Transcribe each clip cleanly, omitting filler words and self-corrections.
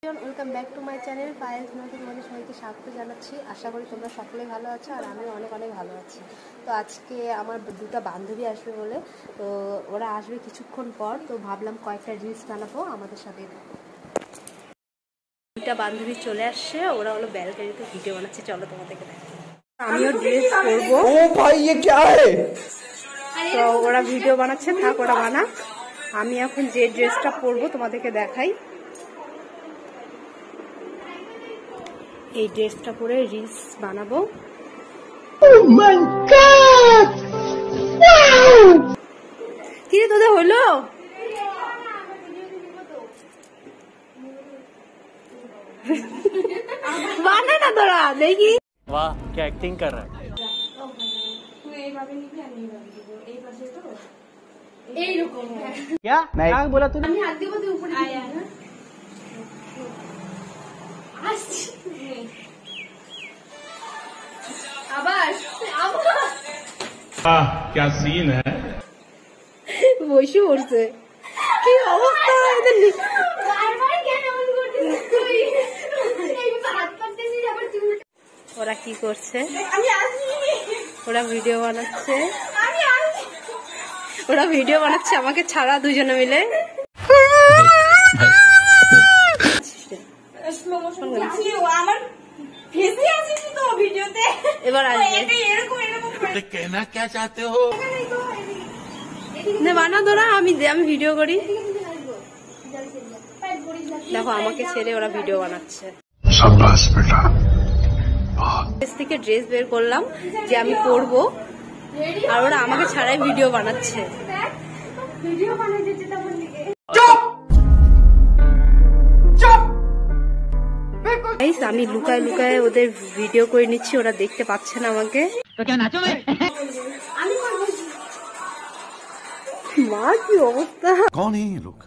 Welcome back to my channel Payel তোমাদের তোমাদের সবাইকে স্বাগত জানাচ্ছি। আশা করি তোমরা সকলেই ভালো আছো আর আমি অনেক অনেক ভালো আছি। তো আজকে আমার দুটো বান্ধবী আসবে বলে, তো ওরা আসবে কিছুক্ষণ পর, তো ভাবলাম কয়েকটা রিলস বানাবো আমাদের সাথে। দুটা বান্ধবী চলে আসছে, ওরা হলো ব্যালকনিতে ভিডিও বানাচ্ছে, চলো তোমাদেরকে দেখো। আমিও ড্রেস পরবো। ও ভাই ये क्या है? তো ওরা ভিডিও বানাচ্ছে, থাক ওরা বানাক। আমি এখন যে ড্রেসটা পরবো তোমাদেরকে দেখাই। এই ড্রেসটা পরে রিলস বানাবো। কি রে তোদের হলো? বানা না তোরা, দেখি। वाह क्या एक्टिंग कर रहा है। क्या नहीं बोला तूने? क्या सीन है? বসে পড়ছে, কি অবস্থা এদের। ওরা কি করছে? ওরা ভিডিও বানাচ্ছে, আমাকে ছাড়া দুজনে মিলে। এবার আসবে। कहना क्या चाहते हो? বানা তোরা, আমি ভিডিও করি। দেখো আমাকে ছেড়ে ওরা ভিডিও বানাচ্ছে। ড্রেস থেকে ড্রেস বের করলাম যে আমি পরবো, আর ওরা আমাকে ছাড়াই ভিডিও বানাচ্ছে। আমি লুকায় লুকায় ওদের ভিডিও করে নিচ্ছি, ওরা দেখতে পাচ্ছে না আমাকে। মা কি অবস্থা! कौन है ये लोग?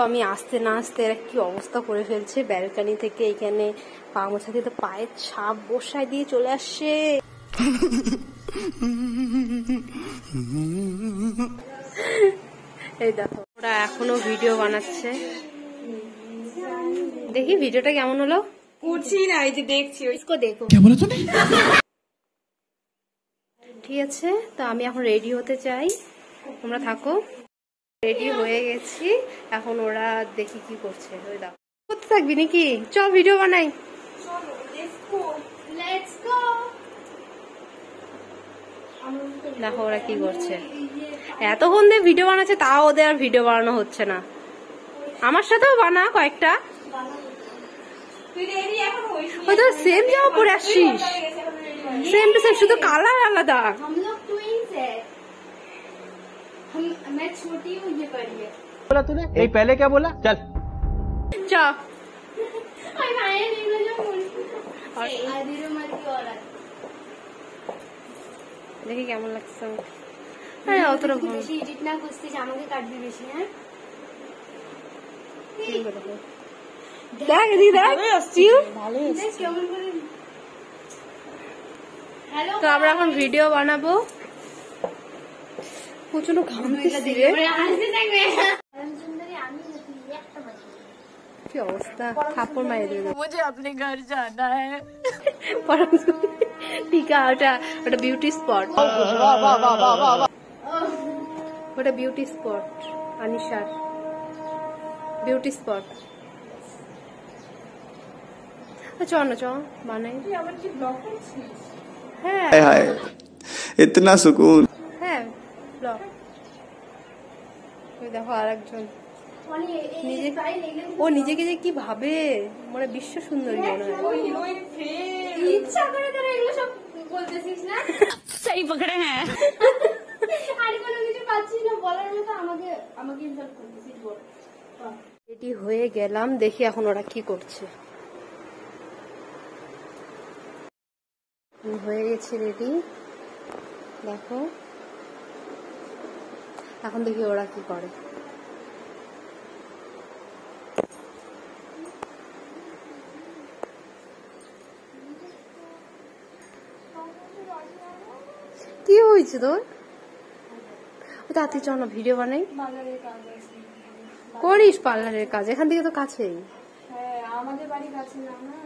আমি আসতে না আসতে এরা কি অবস্থা করে ফেলছে। ব্যালকনি থেকে এখানে পা মোছা দিয়ে পায়ের ছাপ বসায় দিয়ে চলে আসছে। এই দেখো ওরা এখনো ভিডিও বানাচ্ছে। দেখি ভিডিওটা কেমন হলো। করছি না, এই যে দেখছি। দেখো ঠিক আছে, তো আমি এখন রেডি হতে চাই, তোমরা থাকো। রেডি হয়ে গেছি, এখন ওরা দেখি কি করছে। ওই দেখো করতে থাকবি নাকি? চ ভিডিও বানাই। দেখো ওরা কি করছে, এতক্ষণ ধরে ভিডিও বানাচ্ছে, তাও ওদের আর ভিডিও বানানো হচ্ছে না। আমার সাথেও বানা কয়েকটা। ওই তো সেম জামা পরে আসছিস, সেম টু সেম, শুধু কালার আলাদা। मैं छोटी हूँ, ये बड़ी है। बोला तूने? नहीं पहले क्या बोला? चल চ দেখি কেমন লাগছে। অতটা বেশি এডিট না করছিস, আমাকে কাটবি বেশি। হ্যাঁ দেখ এদিকে দেখ, কেমন করে। হ্যালো, তো আমরা এখন ভিডিও বানাবো। প্রচন্ড ঘামতেছি রে, কি অবস্থা। থাপ্পড় মারিয়ে দেবে। मुझे अपने घर जाना है। টিকা ওটা বিউটি স্পট, ওটা বিউটি স্পট, আনিশার বিউটি স্পট। চ না চ বানাই। হ্যাঁ इतना सुकून। হ্যাঁ ব্লগ। দেখো আর একজন ও নিজেকে যে কি ভাবে, মানে বিশ্ব সুন্দরী মনে হয়। ইচ্ছা করে তোরা এগুলো সব বলতেছিস না? सही पकड़े हैं। আরে কোনো কিছু পাচ্ছিস না বলার মতো, আমাকে ইনসাল্ট করতেছিস। বল। রেডি হয়ে গেলাম, দেখি এখন ওরা কি করছে। হয়ে গেছি রেডি, দেখো এখন দেখি ওরা কি করে। কি হয়েছে তোর? তাড়াতাড়ি চল না, ভিডিও বানাই। পার্লারের কাজ আছে। করিস পার্লারের কাজ, এখান থেকে তো কাছেই। হ্যাঁ আমাদের বাড়ি কাছে না না।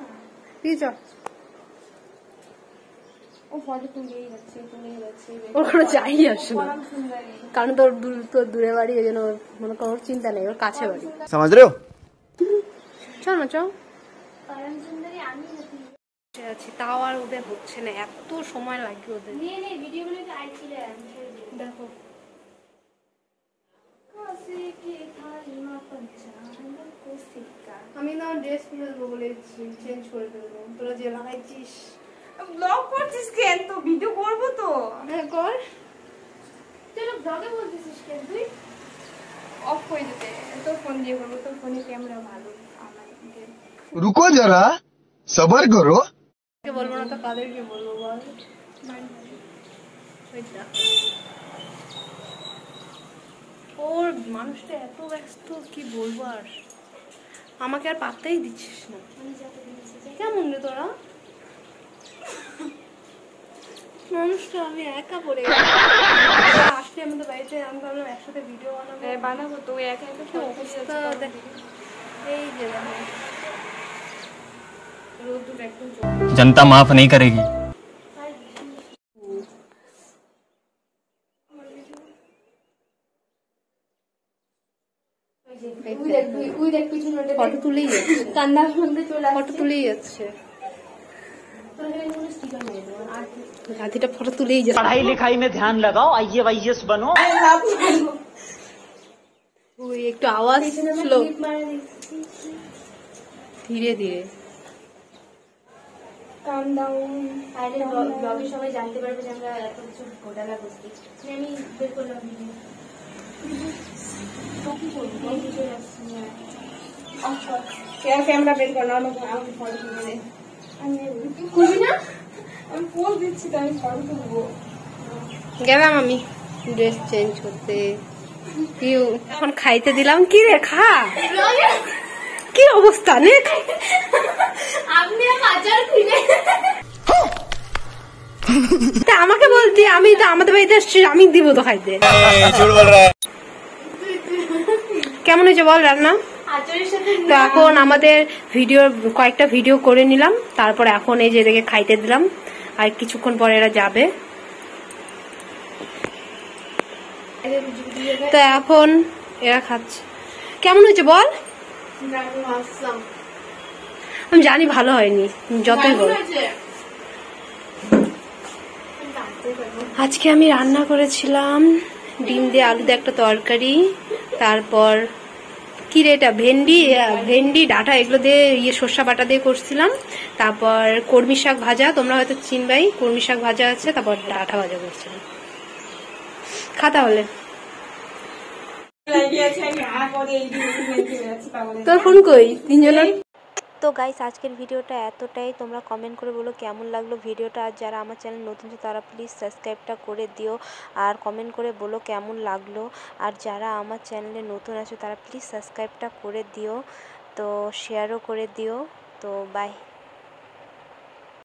তুই চ। ও ফটো তুলেই যাচ্ছে তুলেই যাচ্ছে। ওর কোনো যাই আসে না, পরম সুন্দরী। কারণ তোর দূরে বাড়ি, ওই জন্য মনে কর ওর চিন্তা নেই, ওর কাছে বাড়ি। समझ रहे हो? চল না চল। পরম সুন্দরী আমি নাকি? আছি তাও আর ওদের হচ্ছে না, এত সময় লাগবে ওদের। নিয়ে নে ভিডিওগুলো একটু আইছিলেন দেখো আমি না ড্রেস খুলে দেবো বলে চেঞ্জ করে দেবো, তোরা যে লাগাইছিস। ব্লগ করছিস কেন? তো ভিডিও করবো তো। হ্যাঁ কর। চলো ব্লগে বলতেছিস কেন তুই? অফ করে দিতে, তোর ফোন দিয়ে করবো, তোর ফোনে ক্যামেরা ভালো। আমাকে रुको जरा सबर करो। কে বলবো না তো কাদেরকে বলবো বল? ওইটা ওর মানুষটা এত ব্যস্ত, কি বলবো আর, আমাকে আর পাত্তাই দিচ্ছিস না। কেমন রে তোরা? মানুষটা আমি একা পড়ে গেছি। আসলে আমাদের বাড়িতে আমি ভাবলাম একসাথে ভিডিও বানাবো। বানাবো তো, একা একা কি অবস্থা দেখ, এই যে দেখো রোদ্দুর একদম जनता माफ नहीं करेगी। তুই দেখ পিছনে ফটো তুলেই যাচ্ছে, কান্নার সঙ্গে চলে ফটো তুলেই যাচ্ছে, স্টিকার মেরে দেবো আর হাতিটা ফটো তুলেই যাচ্ছে। पढ़ाई लिखाई में ध्यान लगाओ, IAS बनो। ওই একটু আওয়াজ স্লো, মারা ধীরে ধীরে। কাম ডাউন। আরে ব্লগে সবাই জানতে পারবে যে আমরা এত কিছু ঘোটালা করছি। আমি বের করলাম ভিডিও। কি করবো? চলে আসছি। ক্যামেরা বের কর না, আমাকে ফটো তুলে দে। করবি না? আমি পোজ দিচ্ছি তো, আমি ফটো তুলবো। গেলাম আমি ড্রেস চেঞ্জ করতে। কি এখন খাইতে দিলাম, কি রে খা, কি অবস্থা নে। আপনি হাজার খুলে তা আমাকে বলতি, আমি তো আমাদের বাড়িতে আসছি, আমি দিব তো খাইতে। কেমন হয়েছে বল রান্না? আচারের সাথে তো এখন আমাদের কয়েকটা ভিডিও করে নিলাম, তারপর এখন এই যে এদেরকে খাইতে দিলাম, আর কিছুক্ষণ পরে এরা যাবে। তো এখন এরা খাচ্ছে। কেমন হয়েছে বল? আমি জানি ভালো হয়নি, যতই বল। আজকে আমি রান্না করেছিলাম ডিম দিয়ে আলু দিয়ে একটা তরকারি, তারপর কি রে এটা ভেন্ডি ডাঁটা এগুলো দিয়ে সর্ষা বাটা দিয়ে করছিলাম, তারপর কর্মী শাক ভাজা, তোমরা হয়তো চিনবাই, কর্মী শাক ভাজা আছে, তারপর ডাঁটা ভাজা করছিলাম। খা তাহলে। তোর ফোন কই তিনজনের? তো গাইস আজকের ভিডিওটা এতটাই, তোমরা কমেন্ট করে বলো কেমন লাগলো ভিডিওটা। আর যারা আমার চ্যানেল নতুন আছে তারা প্লিজ সাবস্ক্রাইবটা করে দিও, আর কমেন্ট করে বলো কেমন লাগলো। আর যারা আমার চ্যানেলে নতুন আছে তারা প্লিজ সাবস্ক্রাইবটা করে দিও, তো শেয়ারও করে দিও। তো বাই।